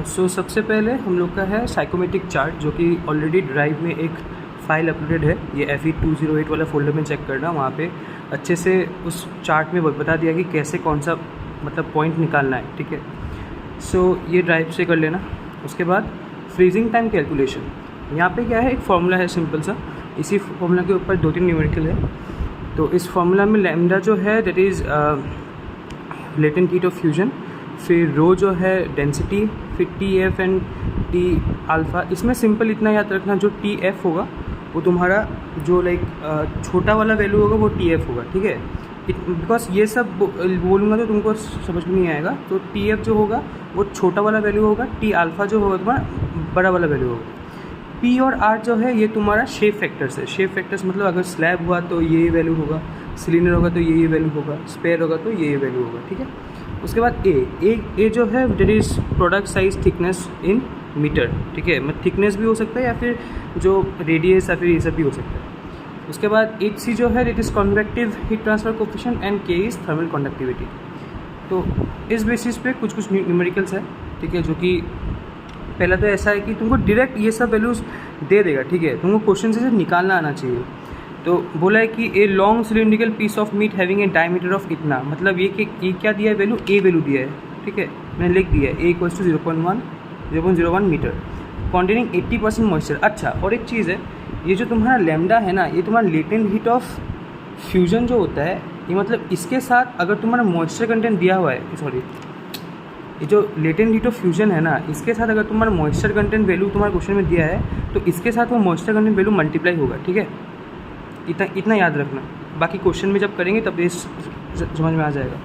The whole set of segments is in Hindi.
सो सबसे पहले हम लोग का है साइकोमेट्रिक चार्ट, जो कि ऑलरेडी ड्राइव में एक फ़ाइल अपलोडेड है। ये FE208 वाला फोल्डर में चेक करना, वहाँ पे अच्छे से उस चार्ट में बता दिया कि कैसे कौन सा मतलब पॉइंट निकालना है, ठीक है। सो ये ड्राइव से कर लेना। उसके बाद फ्रीजिंग टाइम कैलकुलेशन, यहाँ पे क्या है, एक फार्मूला है सिंपल सा। इसी फार्मूला के ऊपर 2-3 न्यूमेरिकल है। तो इस फार्मूला में लैम्डा जो है that is latent heat of fusion, फिर रो जो है डेंसिटी, फिर TF एंड T अल्फ़ा। इसमें सिंपल इतना याद रखना, जो TF होगा वो तुम्हारा जो छोटा वाला वैल्यू होगा वो TF होगा, ठीक है। बिकॉज ये सब बोलूँगा तो तुमको समझ में नहीं आएगा। तो TF जो होगा वो छोटा वाला वैल्यू होगा, T अल्फ़ा जो होगा तुम्हारा बड़ा वाला वैल्यू होगा। P और R जो है ये तुम्हारा शेप फैक्टर्स है। शेप फैक्टर्स मतलब अगर स्लैब हुआ तो ये वैल्यू होगा, सिलेंडर होगा तो ये वैल्यू होगा, स्पेयर होगा तो ये वैल्यू होगा, ठीक है। उसके बाद ए जो है that is product size thickness in metre, ठीक है। मतलब थिकनेस भी हो सकता है या फिर जो रेडियस या फिर ये सब भी हो सकता है। उसके बाद HC जो है it is convective heat transfer coefficient and K is thermal conductivity. तो इस बेसिस पे कुछ न्यूमेरिकल्स है, ठीक है। जो कि पहला तो ऐसा है कि तुमको डायरेक्ट ये सब वैल्यूज़ दे देगा, ठीक है। तुमको क्वेश्चन से निकालना आना चाहिए। तो बोला है कि a long cylindrical piece of meat having a diameter of इतना, मतलब ये क्या दिया है वैल्यू, ए वैल्यू दिया है, ठीक है। मैंने लिख दिया है A = 0.01 मीटर कॉन्टेनिंग 80% मॉइस्चर। अच्छा, और एक चीज़ है, ये जो तुम्हारा लैम्डा है ना, ये तुम्हारा लेटेंट हीट ऑफ फ्यूजन जो होता है, ये मतलब इसके साथ अगर तुम्हारा मॉइस्चर कंटेंट दिया हुआ है, सॉरी, ये जो लेटेंट हीट ऑफ फ्यूजन है ना, इसके साथ अगर तुम्हारा मॉइस्चर कंटेंट वैल्यू तुम्हारे क्वेश्चन में दिया है तो इसके साथ वो मॉइस्चर कंटेंट वैल्यू मल्टीप्लाई होगा, ठीक है। इतना याद रखना। बाकी क्वेश्चन में जब करेंगे तब ये समझ में आ जाएगा।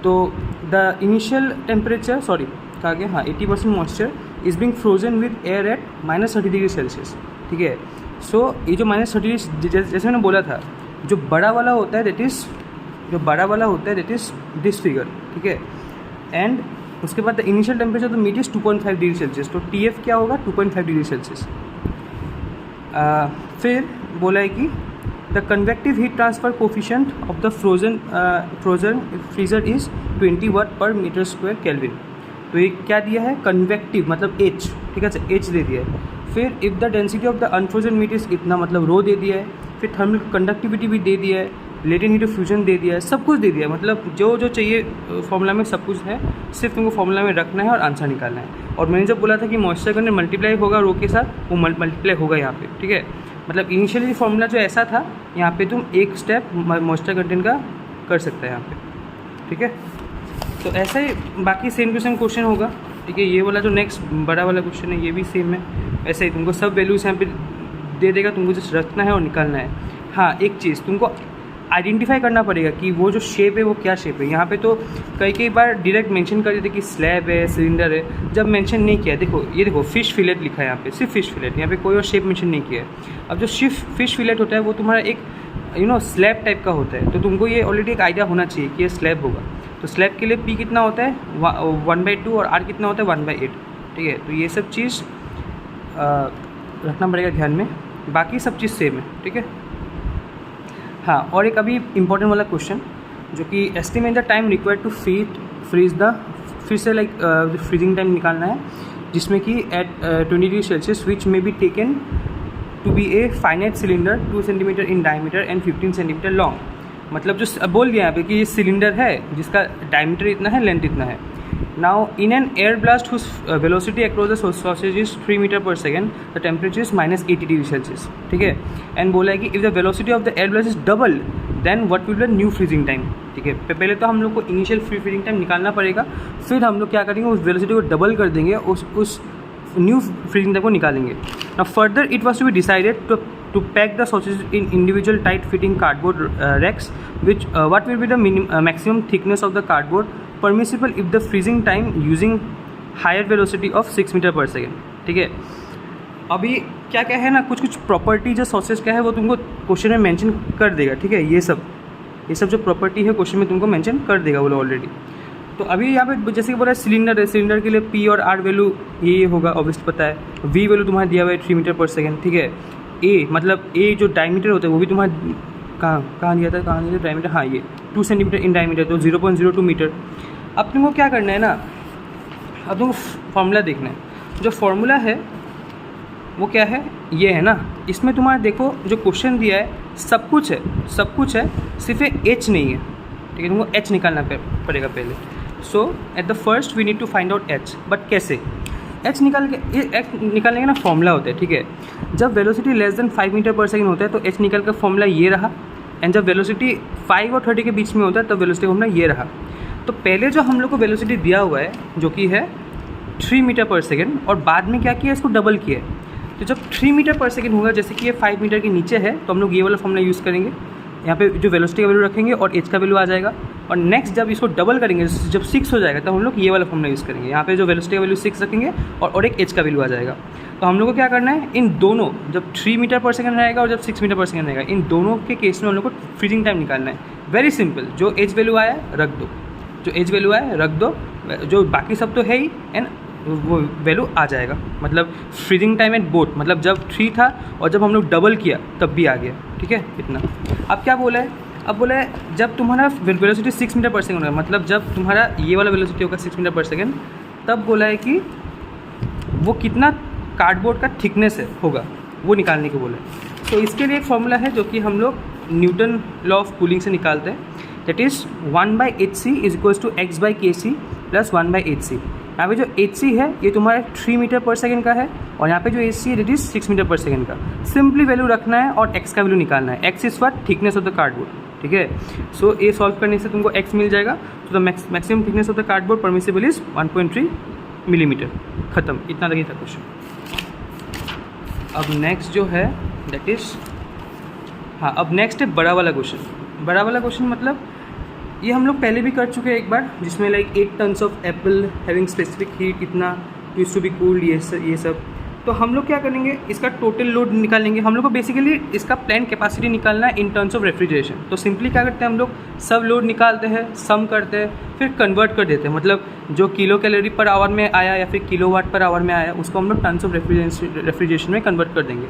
तो द इनिशियल टेम्परेचर, सॉरी कहा गया, हाँ, 80% moisture is being frozen with air at -30°C, ठीक है। सो ये जो -30, जैसे मैंने बोला था, जो बड़ा वाला होता है दैट इज़ दिस फिगर, ठीक है। एंड उसके बाद the initial temperature of the meat is 2.5°C। तो TF क्या होगा, 2.5°C। फिर बोला है कि the convective heat transfer coefficient of the frozen freezer is 20 W/m² kelvin. तो ये क्या दिया है, कन्वेक्टिव मतलब H, ठीक है, H दे दिया है। फिर if the density of the unfrozen meat is इतना, मतलब रो दे दिया है। फिर थर्मल कंडक्टिविटी भी दे दिया है, लेटेंट हीट ऑफ फ्यूजन दे दिया है, सब कुछ दे दिया है। मतलब जो चाहिए फॉर्मूला में सब कुछ है, सिर्फ तुमको फॉर्मूला में रखना है और आंसर निकालना है। और मैंने जब बोला था कि मॉइस्चर कंटेंट मल्टीप्लाई होगा रो के साथ, वो मल्टीप्लाई होगा यहाँ पे, ठीक है। मतलब इनिशियली फॉर्मूला जो ऐसा था, यहाँ पे तुम एक स्टेप मॉइस्चर कंटेंट का कर सकते हैं यहाँ पे, ठीक है। तो ऐसा ही बाकी सेम टू सेम क्वेश्चन होगा, ठीक है। ये वाला जो नेक्स्ट बड़ा वाला क्वेश्चन है ये भी सेम है, ऐसे ही तुमको सब वैल्यूज यहाँ पे दे देगा, तुमको जस्ट रखना है और निकालना है। हाँ, एक चीज़ तुमको आइडेंटिफाई करना पड़ेगा कि वो जो शेप है वो क्या शेप है। यहाँ पे तो कई बार डायरेक्ट मेंशन कर देते कि स्लैब है, सिलेंडर है, जब मेंशन नहीं किया। देखो ये देखो फिश फिलेट लिखा है यहाँ पे, सिर्फ फिश फिलेट, यहाँ पे कोई और शेप मेंशन नहीं किया है। अब जो फिश फिलेट होता है वो तुम्हारा एक स्लैब टाइप का होता है, तो तुमको ये ऑलरेडी एक आइडिया होना चाहिए कि ये स्लैब होगा। तो स्लैब के लिए P कितना होता है 1/2 और R कितना होता है 1/8, ठीक है। तो ये सब चीज़ रखना पड़ेगा ध्यान में, बाकी सब चीज़ सेम है, ठीक है। हाँ, और एक अभी इंपॉर्टेंट वाला क्वेश्चन जो कि estimate the time required to freeze the, फिर से फ्रीजिंग टाइम निकालना है, जिसमें कि at 20°C which may be taken to be a finite cylinder 2 cm in diameter and 15 cm long. मतलब जो बोल दिया यहाँ पे कि ये सिलेंडर है जिसका डायमीटर इतना है, लेंथ इतना है। Now in an air blast whose velocity across the sausage is 3 m/s, the temperature is -80°C, ठीक है। एंड बोला है कि if the velocity of the air blast is double then what will be the new freezing time, ठीक है। पहले तो हम लोग को इनिशियल फ्रीजिंग टाइम निकालना पड़ेगा, फिर हम लोग क्या करेंगे, उस वेलोसिटी को डबल कर देंगे, उस न्यू फ्रीजिंग टाइम को निकालेंगे। Now further it was to be decided to pack the sausages in individual tight fitting cardboard racks, which what will be the maximum thickness of the cardboard permissible if the freezing time using higher velocity of 6 m/s, ठीक है। अभी क्या है ना, कुछ प्रॉपर्टी जो सॉसेज का है वो तुमको क्वेश्चन में मेंशन कर देगा, ठीक है। ये सब जो प्रॉपर्टी है क्वेश्चन में तुमको मेंशन कर देगा बोलो ऑलरेडी। तो अभी यहाँ पे जैसे कि बोला सिलेंडर है, सिलेंडर के लिए P और R वैल्यू ये होगा, ऑब्वियसली पता है। V वैल्यू तुम्हारा दिया हुआ है 3 m/s, ठीक है। A मतलब A जो डायमीटर होता है वो भी तुम्हारा कहाँ दिया था डायमीटर, हाँ ये 2 cm इन डायमीटर, तो 0.02 मीटर। अब तुमको क्या करना है ना, अब तुमको फॉर्मूला देखना है। जो फॉर्मूला है वो क्या है, ये है ना। इसमें तुम्हारा देखो जो क्वेश्चन दिया है सब कुछ है, सिर्फ एच नहीं है, ठीक है। तुमको एच निकालना पड़ेगा पहले। So at the first we need to find out H, but कैसे एच निकालने का ना फॉर्मूला होता है, ठीक है। जब वेलोसिटी लेस देन 5 मीटर पर सेकेंड होता है तो एच निकाल का फॉर्मूला ये रहा, एंड जब वेलोसिटी 5 और 30 के बीच में होता है तब वेलोसिटी का फॉर्मूला ये रहा। तो पहले जो हम लोग को वेलोसिटी दिया हुआ है जो कि है 3 मीटर पर सेकेंड, और बाद में क्या किया, इसको डबल किया है। तो जब 3 मीटर पर सेकेंड होगा, जैसे कि ये 5 मीटर के नीचे है, तो हम लोग ये वाला फॉर्मूला यूज़ करेंगे। यहाँ पे जो वेलोसिटी का वैल्यू रखेंगे और एच का वैल्यू आ जाएगा। और नेक्स्ट जब इसको डबल करेंगे, जब 6 हो जाएगा तब हम लोग ये वाला फॉर्मूला यूज़ करेंगे। यहाँ पे जो वेलोसिटी का वैल्यू 6 रखेंगे और एक एच का वैल्यू आ जाएगा। तो हम लोग को क्या करना है, इन दोनों, जब 3 मीटर पर सेकेंड रहेगा और जब 6 मीटर पर सेकेंड रहेगा, इन दोनों के केस में हम लोग को फ्रीजिंग टाइम निकालना है। वेरी सिंपल, जो एच वैल्यू आया रख दो, जो बाकी सब तो है ही, एंड वो वैल्यू आ जाएगा। मतलब फ्रीजिंग टाइम एट बोट, मतलब जब 3 था और जब हम लोग डबल किया तब भी आ गया, ठीक है, इतना। अब क्या बोला है, अब बोला है जब तुम्हारा वेलोसिटी 6 मीटर पर सेकेंड होगा, मतलब जब तुम्हारा ये वाला वेलोसिटी होगा 6 मीटर पर सेकेंड, तब बोला है कि वो कितना कार्डबोर्ड का थिकनेस होगा वो निकालने को बोला है। तो इसके लिए एक फॉर्मूला है जो कि हम लोग न्यूटन लॉ ऑफ कूलिंग से निकालते हैं, that is 1/hc is equals to x/kc plus 1/hc। यहाँ पे जो hc है ये तुम्हारा 3 मीटर पर सेकेंड का है, और यहाँ पे जो hc है दैट इज 6 मीटर पर सेकेंड का। सिंपली वैल्यू रखना है और x का वैल्यू निकालना है। x is what, thickness of the cardboard, ठीक है। सो ये सॉल्व करने से तुमको x मिल जाएगा। तो the maximum thickness of the cardboard permissible is 1.3 millimetre. खत्म, इतना लगी था क्वेश्चन। अब नेक्स्ट जो है दैट इज, हाँ, अब नेक्स्ट है बड़ा वाला क्वेश्चन। बड़ा वाला क्वेश्चन मतलब ये हम लोग पहले भी कर चुके हैं एक बार, जिसमें like 8 tons of apple having specific heat इतना यूज टू बी कूल्ड, ये सब। तो हम लोग क्या करेंगे, इसका टोटल लोड निकालेंगे। हम लोग को बेसिकली इसका प्लांट कैपेसिटी निकालना है इन टर्म्स ऑफ रेफ्रिजरेशन। तो सिंपली क्या करते हैं, हम लोग सब लोड निकालते हैं, सम करते हैं, फिर कन्वर्ट कर देते हैं। मतलब जो किलो कैलोरी पर आवर में आया या फिर किलोवाट पर आवर में आया, उसको हम लोग टन्स ऑफ रेफ्रिजरेशन में कन्वर्ट कर देंगे।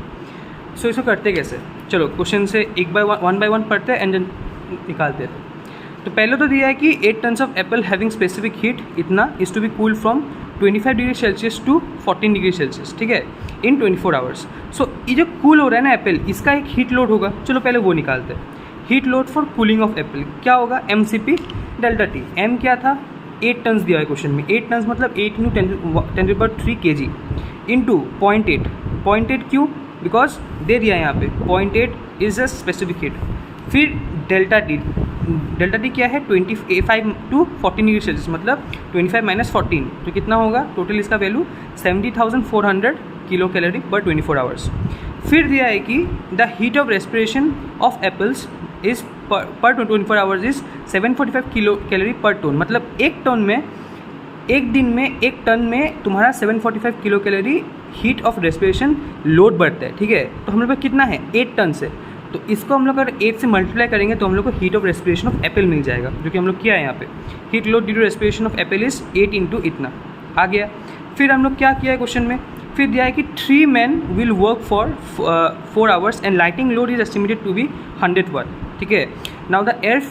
सो इसको करते कैसे, चलो क्वेश्चन से वन बाय वन पढ़ते हैं एंड देन निकालते हैं। तो पहले तो दिया है कि 8 tons of apple having specific heat इतना is to be cooled from 25 degree Celsius to 14 degree Celsius, ठीक है, इन 24 आवर्स। सो ये जो कूल हो रहा है ना एप्पल, इसका एक हीट लोड होगा। चलो पहले वो निकालते हैं। Heat load for cooling of Apple क्या होगा, mcp डेल्टा टी। m क्या था, 8 टन्स दिया है क्वेश्चन में। 8 टन्स मतलब 8 × 10³ kg इंटू 0.8 क्यों, बिकॉज दे दिया है यहाँ पे 0.8 इज अ स्पेसिफिक हीट। फिर डेल्टा टी क्या है, 25 टू 14 डिग्री सेल्सियस, मतलब 25 - 14, तो कितना होगा टोटल इसका वैल्यू 70,400 किलो कैलोरी पर 24 आवर्स। फिर दिया है कि the heat of respiration of apples is पर 24 आवर्स इज 745 किलो कैलोरी पर टन। मतलब एक दिन में 1 टन में तुम्हारा 745 kilo calorie heat of respiration load बढ़ता है, ठीक है। तो हम लोग का कितना है, 8 टन से, तो इसको हम लोग अगर 8 से मल्टीप्लाई करेंगे तो हम लोग को heat of respiration of apple मिल जाएगा, जो कि हम लोग किया है यहाँ पे। Heat load due to respiration of apple is 8 into इतना आ गया। फिर हम लोग क्या किया है क्वेश्चन में, फिर दिया है कि 3 men will work for 4 hours and lighting load is estimated to be 100 watt, ठीक है। नाउ द एयर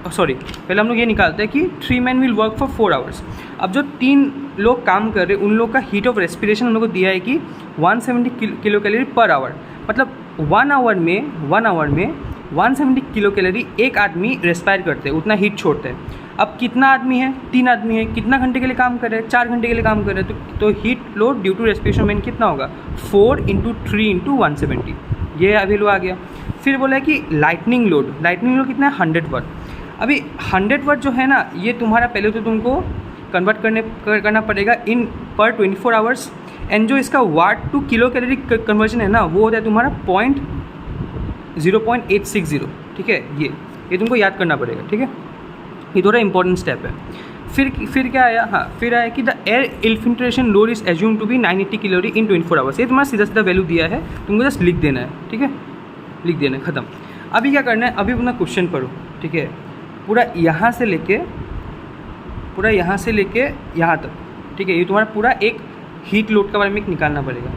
पहले हम लोग ये निकालते हैं कि 3 men will work for 4 hours. अब जो 3 लोग काम कर रहे हैं उन लोग का हीट ऑफ रेस्पिरेशन हम लोग को दिया है कि 170 किलो कैलोरी पर आवर। मतलब 1 आवर में 170 किलो कैलोरी एक आदमी रेस्पायर करते हैं, उतना हीट छोड़ते हैं। अब कितना आदमी है, 3 आदमी है, कितना घंटे के लिए काम कर रहे हैं, 4 घंटे के लिए काम कर रहे हैं। तो heat load due to respiration में कितना होगा, 4 × 3 × 170, ये वैल्यू आ गया। फिर बोला है कि लाइटनिंग लोड कितना है, 100 वाट। अभी 100 वाट जो है ना, ये तुम्हारा पहले तो तुमको कन्वर्ट करना पड़ेगा इन पर 24 आवर्स, एंड जो इसका वाट टू किलो कैलोरी कन्वर्जन है ना, वो होता है तुम्हारा 0.860, ठीक है। ये तुमको याद करना पड़ेगा, ठीक है, ये थोड़ा इंपॉर्टेंट स्टेप है। फिर क्या आया, हाँ, फिर आया कि the air infiltration load is assume to be 980 calorie in 24 hours. ये तुम्हारा सीधा वैल्यू दिया है, तुमको जस्ट लिख देना है, ठीक है, लिख देना है, ख़त्म। अभी क्या करना है, अभी अपना क्वेश्चन पढ़ो, ठीक है, पूरा यहाँ से लेके यहाँ तक, ठीक है। ये तुम्हारा पूरा एक हीट लोड के बारे में निकालना पड़ेगा।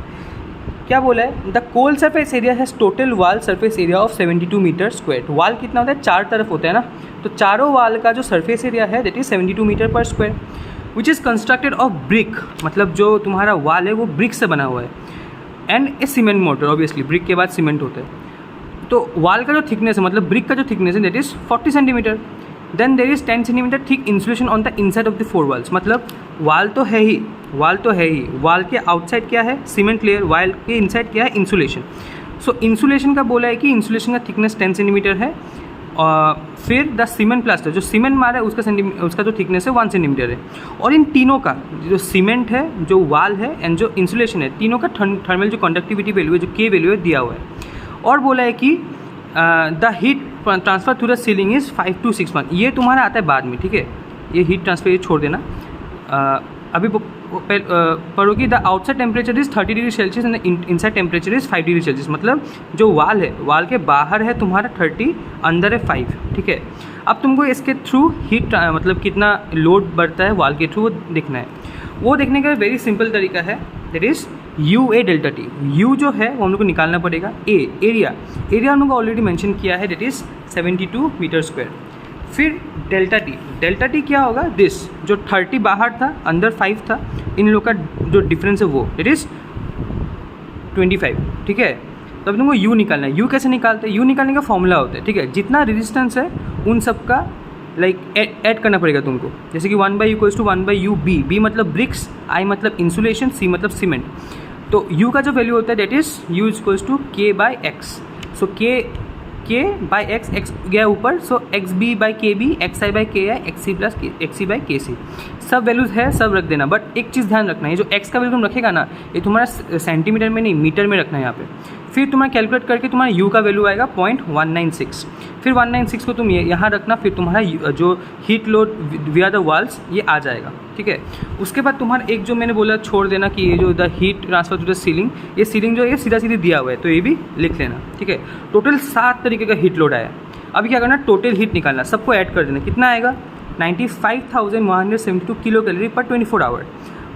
क्या बोला है, the cold surface area has total wall surface area of 72 metre square. Wall कितना होता है, 4 तरफ होता है ना, तो चारों वाल का जो सरफेस एरिया है दैट इज 72 मीटर पर square. Which is constructed of brick, मतलब जो तुम्हारा वाल है वो ब्रिक से बना हुआ है, and A cement motor, obviously brick के बाद सीमेंट होता है। तो वाल का जो थिकनेस है, मतलब ब्रिक का जो थिकनेस है, that is 40 centimetre. Then there is 10 centimetre thick insulation on the inside of the 4 walls, मतलब वाल तो है ही, वाल के आउटसाइड क्या है, सीमेंट लेयर, वाल के इनसाइड क्या है, इंसुलेशन। सो इंसुलेशन का बोला है कि इंसुलेशन का थिकनेस 10 सेंटीमीटर है। फिर द सीमेंट प्लास्टर, जो सीमेंट मारा है उसका जो थिकनेस है 1 सेंटीमीटर है। और इन तीनों का जो सीमेंट है, जो वाल है एंड जो इंसुलेशन है, तीनों का थर्मल जो कंडक्टिविटी वैल्यू है, जो के वैल्यू है, दिया हुआ है। और बोला है कि the heat transfer through the ceiling is 5 to 6 months। ये तुम्हारा आता है बाद में, ठीक है, ये हीट ट्रांसफर ये छोड़ देना। अभी पढ़ोगी the outside temperature is 30 degree Celsius and inside temperature is 5 degree Celsius, मतलब जो वाल है, वाल के बाहर है तुम्हारा 30, अंदर है 5, ठीक है। अब तुमको इसके थ्रू हीट मतलब कितना लोड बढ़ता है वाल के थ्रू वो देखना है। वो देखने का वेरी सिंपल तरीका है, that is U A delta T. You जो है वो हम लोग को निकालना पड़ेगा। एरिया हम लोग को ऑलरेडी मेंशन किया है, दैट इज़ 72 मीटर स्क्वायर। फिर डेल्टा टी क्या होगा, दिस जो 30 बाहर था, अंदर 5 था, इन लोग का जो डिफरेंस है वो दैट इज़ 25, ठीक है। तो अब तुमको यू निकालना है। यू कैसे निकालते हैं, यू निकालने का फॉर्मूला होता है, ठीक है, जितना रेजिस्टेंस है उन सब का लाइक ऐड करना पड़ेगा तुमको। जैसे कि 1/u = बी मतलब ब्रिक्स, आई मतलब इंसुलेशन, सी मतलब सीमेंट। तो u का जो वैल्यू होता है that is u = k/x। So k/x गया ऊपर, सो xb/kb, xi/ki, xc/kc सब वैल्यूज़ है, सब रख देना। बट एक चीज़ ध्यान रखना है, ये जो x का वैल्यू तुम रखेगा ना, ये तुम्हारा सेंटीमीटर में नहीं, मीटर में रखना है यहाँ पे। फिर तुम्हारा कैलकुलेट करके तुम्हारा u का वैल्यू आएगा 0.196। फिर 196 को तुम यहाँ रखना, फिर तुम्हारा जो हीट लोड विया द वॉल्स ये आ जाएगा, ठीक है। उसके बाद तुम्हारा एक जो मैंने बोला छोड़ देना कि ये जो the heat transfer to the ceiling, ये सीलिंग जो है सीधा दिया हुआ है, तो ये भी लिख लेना, ठीक है। टोटल 7 तरीके का हीट लोड आया। अभी क्या करना, टोटल हीट निकालना, सबको ऐड कर देना, कितना आएगा 95,172 किलो कैलोरी पर 24 आवर।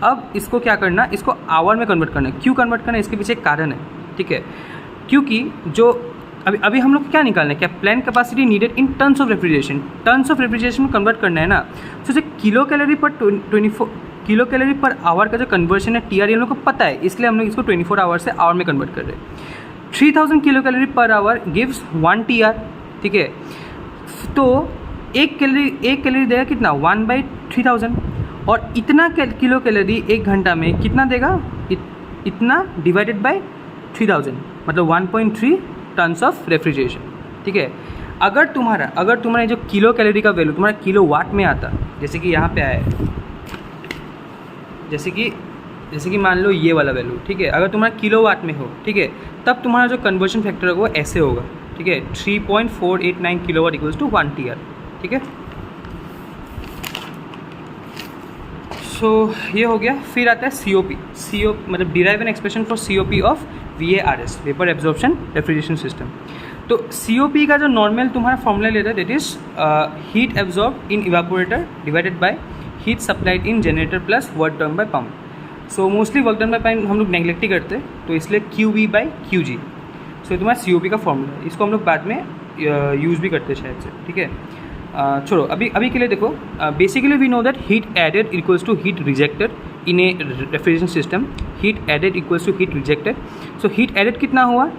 अब इसको क्या करना, इसको आवर में कन्वर्ट करना है। क्यों कन्वर्ट करना है, इसके पीछे एक कारण है, ठीक है। क्योंकि जो अभी हम लोग क्या निकालना है, क्या plant capacity needed in tons of refrigeration, tons of refrigeration में कन्वर्ट करना है ना। तो किलो कैलोरी पर 24 किलो कैलोरी पर आवर का जो कन्वर्शन है TR हम लोग को पता है, इसलिए हम लोग इसको 24 आवर से आवर में कन्वर्ट कर रहे हैं। 3000 kilo calorie per hour gives 1 TR, ठीक है। तो एक कैलोरी देगा कितना 1/3000, और इतना किलो कैलोरी एक घंटा में कितना देगा, इतना डिवाइडेड बाय 3000, मतलब 1.3 टन्स ऑफ रेफ्रिजरेशन, ठीक है। अगर तुम्हारा जो किलो कैलोरी का वैल्यू तुम्हारा किलो वाट में आता, जैसे कि यहाँ पे आया है, जैसे कि मान लो ये वाला वैल्यू, ठीक है, अगर तुम्हारा किलो वाट में हो, ठीक है, तब तुम्हारा जो कन्वर्जन फैक्टर होगा वो ऐसे होगा, ठीक है, 3.489 किलोवाट = 1 TR, ठीक है। सो ये हो गया। फिर आता है COP मतलब derive an expression for COP of VARS, vapour absorption refrigeration system. तो COP का जो नॉर्मल तुम्हारा फॉर्मूला लेता है that is heat absorb in evaporator divided by heat supplied in generator plus work done by pump. So mostly work done by pump हम लोग नेगलेक्ट ही करते हैं, तो इसलिए QV/QG। सो तुम्हारा COP का फॉर्मूला है, इसको हम लोग बाद में यूज़ भी करते हैं शायद से, ठीक है। छोड़ो, अभी के लिए देखो, basically we know that heat added equals to heat rejected in a refrigeration system. Heat added equals to heat rejected. So heat added कितना हुआ,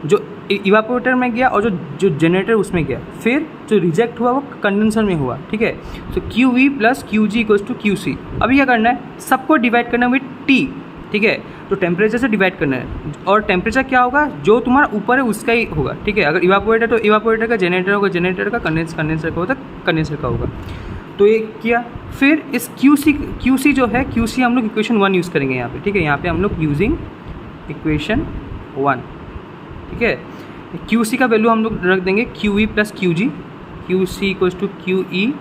जो इवापोरेटर में गया और जो जनरेटर उसमें गया, फिर जो रिजेक्ट हुआ वो कंडेंसर में हुआ, ठीक है। सो QV + QG = QC। अभी क्या करना है, सबको डिवाइड करना विथ T, ठीक है। तो टेम्परेचर से डिवाइड करना है, और टेम्परेचर क्या होगा, जो तुम्हारा ऊपर है उसका ही होगा, ठीक है। अगर इवापोरेटर तो इवापोरेटर का, जनरेटर होगा जनरेटर का, कंडेंसर का होगा कंडेंसर का होगा। तो ये किया। फिर इस QC जो है, QC हम लोग इक्वेशन 1 यूज़ करेंगे यहाँ पे, ठीक है। यहाँ पे हम लोग यूजिंग इक्वेशन 1, ठीक है। QC का वैल्यू हम लोग रख देंगे QE + QG। QC = QE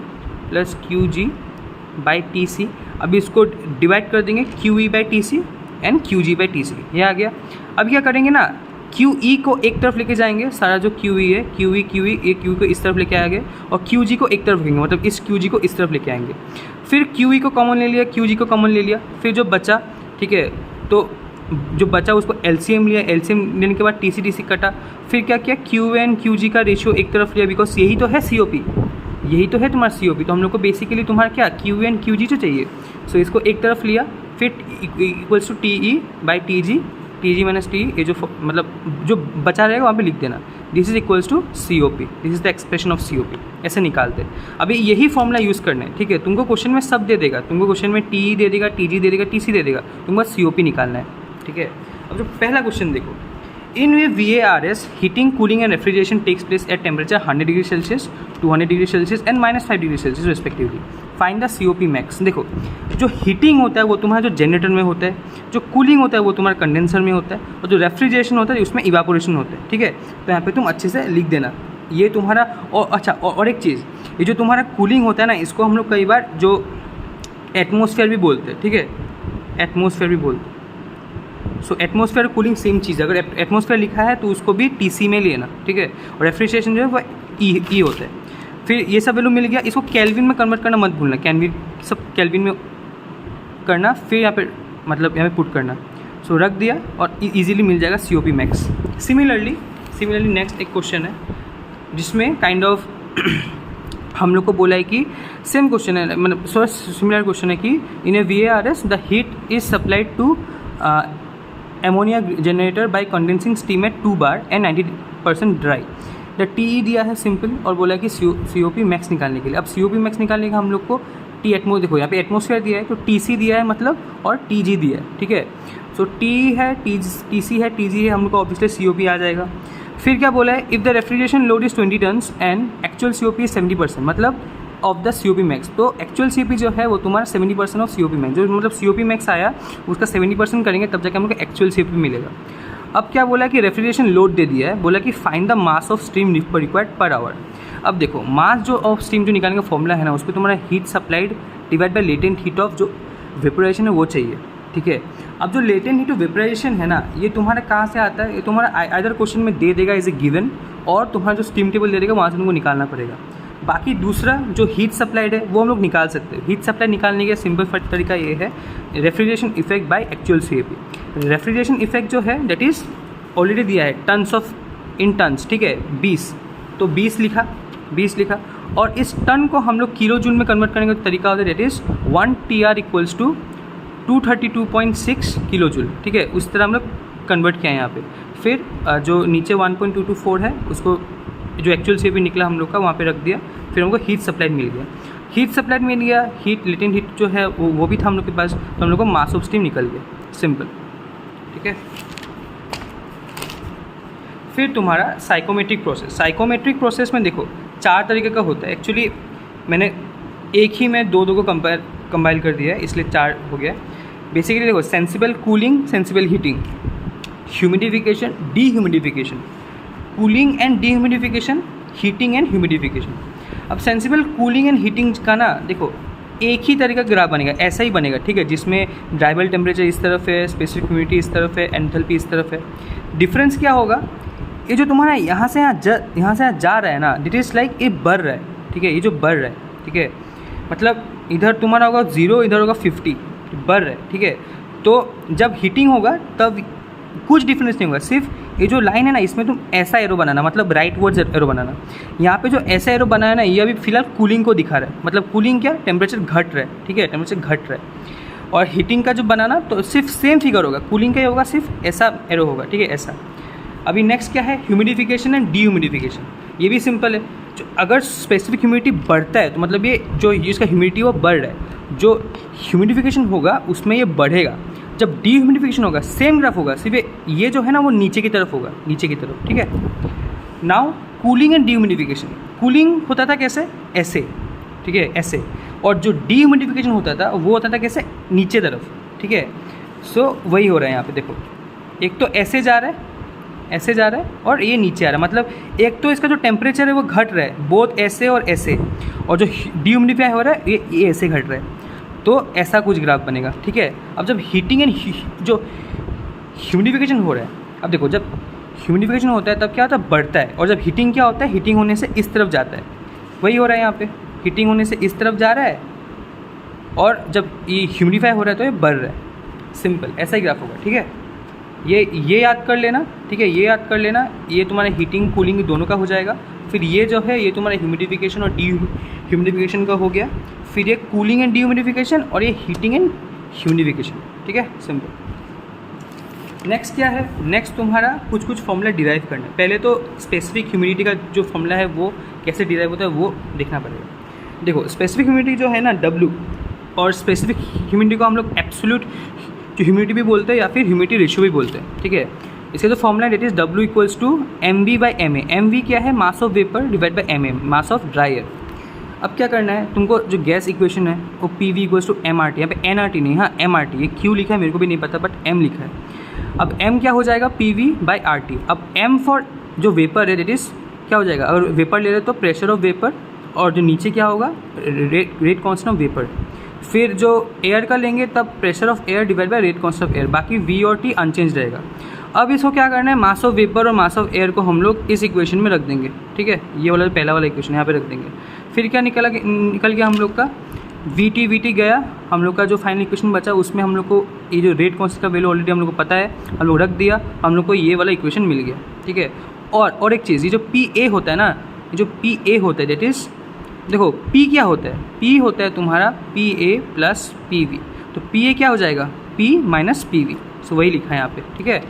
+ QG/TC। अभी इसको डिवाइड कर देंगे QE/TC एंड QG/TC, ये आ गया। अब क्या करेंगे ना, QE को एक तरफ लेके जाएंगे, सारा जो QE है QE ये QE को इस तरफ लेके आएंगे, और QG को एक तरफ रखेंगे, मतलब इस QG को इस तरफ लेके आएंगे। फिर QE को कॉमन ले लिया, QG को कॉमन ले लिया, फिर जो बचा, ठीक है, तो जो बचा उसको LCM लिया, LCM लेने के बाद TC कटा। फिर क्या किया, QA एंड QG का रेशियो एक तरफ लिया, बिकॉज यही तो है COP, यही तो है तुम्हारा COP। तो हम लोग को बेसिकली तुम्हारा क्या QE एंड QG जो चाहिए। सो इसको एक तरफ लिया, फिर equals to TE/TG, TG minus TE, ये जो मतलब जो बचा रहेगा वहाँ पे लिख देना, this is equals to COP, this is the expression of COP। ऐसे निकालते हैं। अभी यही फॉर्मूला यूज़ करना है, ठीक है। तुमको क्वेश्चन में सब दे देगा, तुमको क्वेश्चन में TE दे देगा, TG दे देगा, TC दे देगा, तुमको COP निकालना है, ठीक है। अब जो पहला क्वेश्चन देखो, in VARS heating, cooling and refrigeration takes place at temperature 100 degree Celsius, 200 degree Celsius and -5 degree Celsius respectively. Find the COP max. देखो, जो हीटिंग होता है वो तुम्हारा जो जनरेटर में होता है, जो कूलिंग होता है वो तुम्हारा कंडेंसर में होता है, और जो रेफ्रिजरेशन होता है उसमें इवापोरेशन होता है, ठीक है। तो यहाँ पे तुम अच्छे से लिख देना ये तुम्हारा। और अच्छा, और एक चीज़, ये जो तुम्हारा कूलिंग होता है ना, इसको हम लोग कई बार जो एटमोसफेयर भी बोलते हैं, ठीक है, एटमोसफेयर भी बोलते हैं। सो एटमोसफेयर कूलिंग सेम चीज़ है। अगर एटमोसफेयर लिखा है तो उसको भी TC में लेना, ठीक है। और रेफ्रिजरेशन जो है वो E होता है। फिर ये सब वैल्यू मिल गया, इसको केल्विन में कन्वर्ट करना मत भूलना, सब केल्विन में करना, फिर यहाँ पे मतलब यहाँ पे पुट करना। सो रख दिया और इजीली मिल जाएगा COP मैक्स। सिमिलरली नेक्स्ट एक क्वेश्चन है जिसमें काइंड ऑफ हम लोग को बोला है कि सेम क्वेश्चन है, मतलब सिमिलर क्वेश्चन है कि in a VARS the heat is supplied to ammonia generator by condensing steam at 2 bar and 90% dry. The TE दिया है सिंपल और बोला है कि COP मैक्स निकालने के लिए। अब COP मैक्स निकालने का हम लोग को देखो यहाँ पे एटमोसफेयर दिया है, तो TC दिया है मतलब, और TG दिया है, ठीक है। सो TE है, TC है, TG है, हम लोग को ऑब्वियसली COP आ जाएगा। फिर क्या बोला है, if the refrigeration load is 20 tons and actual COP is 70%, मतलब ऑफ द COP मैक्स। तो एक्चुअल COP जो है वो तुम्हारा 70% ऑफ COP मैक्स, जो मतलब COP मैक्स आया उसका 70% करेंगे तब जाके हम लोग को एक्चुअल COP मिलेगा। अब क्या बोला कि रेफ्रिजरेशन लोड दे दिया है, बोला कि find the mass of steam required per hour. अब देखो, मास जो ऑफ स्टीम जो निकालने का फॉर्मूला है ना, उस पर तुम्हारा heat supplied divide by latent heat of जो वेपोराइजेशन है वो चाहिए, ठीक है। अब जो लेटेंट हीट ऑफ वेपोराइजेशन है ना, ये तुम्हारा कहाँ से आता है, ये तुम्हारा आइदर क्वेश्चन में दे देगा इज ए गिवन, और तुम्हारा जो स्टीम टेबल दे देगा वहाँ से तुमको निकालना पड़ेगा। बाकी दूसरा जो हीट सप्लाइड है वो हम लोग निकाल सकते हैं। हीट सप्लाई निकालने का सिंपल तरीका ये है, refrigeration effect by actual COP। Refrigeration effect जो है दैट इज़ ऑलरेडी दिया है इन टन्स, ठीक है, 20, तो 20 लिखा। और इस टन को हम लोग किलो जूल में कन्वर्ट करने का तरीका होता है, that is 1 TR equals to 232.6 kilo joule, ठीक है। उस तरह हम लोग कन्वर्ट किया है यहाँ पे। फिर जो नीचे 1.224 है उसको जो एक्चुअल COP निकला हम लोग का वहाँ पे रख दिया। फिर हमको हीट सप्लाइड मिल गया, लेटेंट हीट जो है वो भी था हम लोग के पास, तो हम लोग को मास ऑफ स्टीम निकल गया, सिंपल, ठीक है। फिर तुम्हारा साइकोमेट्रिक प्रोसेस में देखो 4 तरीके का होता है। एक्चुअली मैंने एक ही में दो को कंबाइल कर दिया है, इसलिए 4 हो गया। बेसिकली देखो, sensible cooling, sensible heating, humidification, dehumidification, cooling and dehumidification, heating and humidification. अब सेंसिबल कूलिंग एंड हीटिंग का ना देखो एक ही तरीका ग्राफ बनेगा, ऐसा ही बनेगा, ठीक है, जिसमें ड्राइबल टेम्परेचर इस तरफ है, स्पेसिफिक ह्यूमिडिटी इस तरफ है, एंथैल्पी इस तरफ है। डिफरेंस क्या होगा, ये जो तुम्हारा यहाँ से यहाँ जा रहा है ना, इट इज़ लाइक ये बढ़ रहा है, ठीक है, ये जो बढ़ रहा है, ठीक है, मतलब इधर तुम्हारा होगा 0, इधर होगा 50, बढ़ रहा है, ठीक है। तो जब हीटिंग होगा तब कुछ डिफरेंस नहीं होगा, सिर्फ ये जो लाइन है ना इसमें तुम ऐसा एरो बनाना, मतलब राइट वर्ड्स एरो बनाना। यहाँ पे जो ऐसा एरो बनाया ना, ये अभी फिलहाल कूलिंग को दिखा रहा है, मतलब कूलिंग क्या, टेम्परेचर घट रहा है, ठीक है, टेम्परेचर घट रहा है। और हीटिंग का जो बनाना तो सिर्फ सेम फिगर होगा, कूलिंग का ही होगा, सिर्फ ऐसा एरो होगा, ठीक है, ऐसा। अभी नेक्स्ट क्या है, ह्यूमिडिफिकेशन एंड डीह्यूमिडिफिकेशन। ये भी सिंपल है, जो अगर स्पेसिफिक ह्यूमिडिटी बढ़ता है तो मतलब ये जो इसका ह्यूमिडिटी वो बढ़ रहा है, जो ह्यूमिडिफिकेशन होगा उसमें ये बढ़ेगा। जब डीह्यूमिडिफिकेशन होगा सेम ग्राफ होगा, सिर्फ ये जो है ना वो नीचे की तरफ होगा, नीचे की तरफ, ठीक है। Now cooling and dehumidification, cooling होता था कैसे, ऐसे, ठीक है, ऐसे, और जो डीह्यूमिडिफिकेशन होता था वो होता था कैसे, नीचे तरफ, ठीक है। सो वही हो रहा है यहाँ पे देखो, एक तो ऐसे जा रहा है, ऐसे जा रहा है, और ये नीचे आ रहा है, मतलब एक तो इसका जो टेम्परेचर है वो घट रहा है, बोथ ऐसे और ऐसे, और जो डीह्यूमिडिफाई हो रहा है ये ऐसे घट रहा है, तो ऐसा कुछ ग्राफ बनेगा, ठीक है। अब जब हीटिंग एंड जो ह्यूमिडिफिकेशन हो रहा है, अब देखो जब ह्यूमिडिफिकेशन होता है तब क्या होता है, बढ़ता है, और जब हीटिंग क्या होता है, हीटिंग होने से इस तरफ जाता है, वही हो रहा है यहाँ पे, हीटिंग होने से इस तरफ जा रहा है, और जब ये ह्यूमिडिफाई हो रहा है तो ये बढ़ रहा है, सिंपल ऐसा ही ग्राफ होगा, ठीक है। ये याद कर लेना, ठीक है, ये याद कर लेना, ये तुम्हारा हीटिंग कूलिंग दोनों का हो जाएगा। फिर ये जो है ये तुम्हारा ह्यूमिडिफिकेशन और ह्यूमिडिफिकेशन का हो गया, फिर ये कूलिंग एंड डीह्यूमिडिफिकेशन और ये हीटिंग एंड ह्यूमिडिफिकेशन, ठीक है, सिंपल। नेक्स्ट क्या है, नेक्स्ट तुम्हारा कुछ कुछ फॉर्मूला डिराइव करना है। पहले तो स्पेसिफिक ह्यूमिडिटी का जो फॉर्मूला है वो कैसे डिराइव होता है वो देखना पड़ेगा। देखो स्पेसिफिक ह्यूमिडिटी जो है ना W, और स्पेसिफिक ह्यूमिडिटी को हम लोग एब्सोल्यूट ह्यूमिडिटी भी बोलते हैं या फिर ह्यूमिडिटी रेशियो भी बोलते हैं, ठीक है। इसका जो फॉर्मूला है that is W equals to mv/ma। mv क्या है, mass of vapour divide by ma, mass of dry air. अब क्या करना है तुमको, जो गैस इक्वेशन है वो PV इक्वल्स टू mRT, यहाँ पे nRT नहीं, हाँ mRT, ये क्यों लिखा है मेरे को भी नहीं पता बट m लिखा है। अब m क्या हो जाएगा, PV/RT। अब m फॉर जो वेपर है डेट इज क्या हो जाएगा, अगर वेपर ले रहे तो प्रेशर ऑफ वेपर, और जो नीचे क्या होगा, रेट कॉन्स्टेंट ऑफ वेपर। फिर जो एयर का लेंगे तब pressure of air divide by rate constant of air, बाकी V और T अनचेंज रहेगा। अब इसको क्या करना है, मास ऑफ वेपर और मास ऑफ एयर को हम लोग इस इक्वेशन में रख देंगे, ठीक है, ये वाला पहला वाला इक्वेशन यहाँ पे रख देंगे। फिर क्या निकल गया हम लोग का VT गया, हम लोग का जो फाइनल इक्वेशन बचा उसमें हम लोग को ये जो रेट कॉन्स्टेंट का वैल्यू ऑलरेडी हम लोग को पता है, हम लोग रख दिया, हम लोग को ये वाला इक्वेशन मिल गया, ठीक है। और एक चीज़, ये जो PA होता है ना, जो PA होता है डेट इज़, देखो P क्या होता है, P होता है तुम्हारा PA प्लस PV, तो PA क्या हो जाएगा, P माइनस PV, सो वही लिखा है यहाँ पे, ठीक है।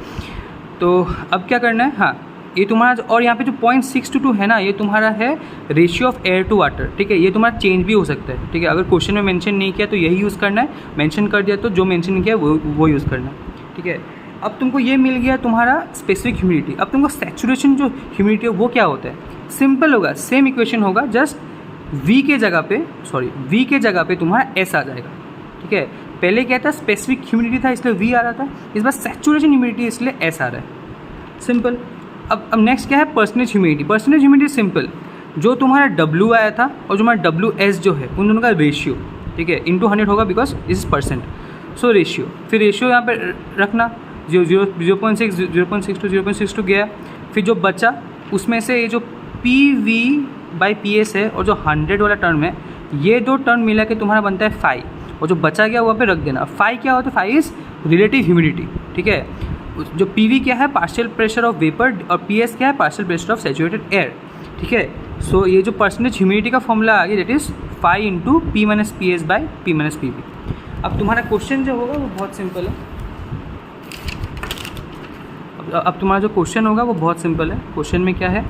तो अब क्या करना है, हाँ ये तुम्हारा, और यहाँ पे जो 0.622 है ना, ये तुम्हारा है ratio of air to water, ठीक है। ये तुम्हारा चेंज भी हो सकता है, ठीक है, अगर क्वेश्चन में मेंशन नहीं किया तो यही यूज़ करना है, मेंशन कर दिया तो जो मेंशन नहीं किया वो यूज़ करना है, ठीक है। अब तुमको ये मिल गया तुम्हारा स्पेसिफिक ह्यूमिडिटी। अब तुमको सैचुरेशन जो ह्यूमिडिटी है वो क्या होता है, सिंपल होगा, सेम इक्वेशन होगा, जस्ट V के जगह पे तुम्हारा S आ जाएगा, ठीक है। पहले क्या था, स्पेसिफिक ह्यूमिडिटी था इसलिए V आ रहा था, इस बार सैचुरेशन ह्यूमिडिटी इसलिए S आ रहा है, सिंपल। अब नेक्स्ट क्या है, percentage humidity. Percentage humidity simple, जो तुम्हारा W आया था और जो हमारा WS जो है उन दोनों का रेशियो, ठीक है, इंटू 100 होगा because is percent, so ratio. फिर रेशियो यहाँ पर रखना, 0.6, 0.62, 0.62 गया। फिर जो बचा उसमें से ये जो PV/PS है और जो 100 वाला टर्म है, ये दो टर्म मिला के तुम्हारा बनता है फाई, और जो बचा गया वहाँ पे रख देना। फाई क्या होता है, फाई इज़ रिलेटिव ह्यूमिडिटी, ठीक है। जो PV क्या है, पार्शियल प्रेशर ऑफ वेपर, और PS क्या है, partial pressure of saturated air, ठीक है। सो ये जो परसेंटेज ह्यूमिडिटी का फॉर्मूला आ गया that is phi into P minus PS/P minus PV। अब तुम्हारा क्वेश्चन जो होगा वो बहुत सिंपल है। अब तुम्हारा जो क्वेश्चन होगा वो बहुत सिंपल है। क्वेश्चन में क्या है,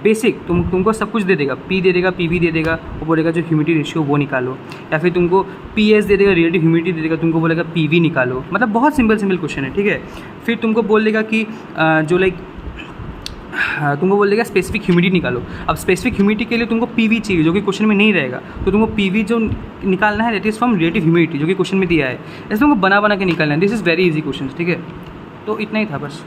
बेसिक तुमको सब कुछ दे देगा, P दे देगा, PV दे देगा, वो बोलेगा जो ह्यूमिडिटी रेशियो वो निकालो, या फिर तुमको PS दे देगा, रिलेटिव ह्यूमिडिटी दे देगा, तुमको बोलेगा PV निकालो, मतलब बहुत सिंपल क्वेश्चन है, ठीक है। फिर तुमको बोल देगा कि जो लाइक तुमको बोल देगा स्पेसिफिक ह्यूमिडिटी निकालो। अब स्पेसिफिक ह्यूमिडिटी के लिए तुमको PV चाहिए जो कि क्वेश्चन में नहीं रहेगा, तो तुमको PV जो निकालना है that is from relative humidity जो कि क्वेश्चन में दिया है, ऐसे तुमको बना के निकालना है। This is very easy question, ठीक है। तो इतना ही था बस।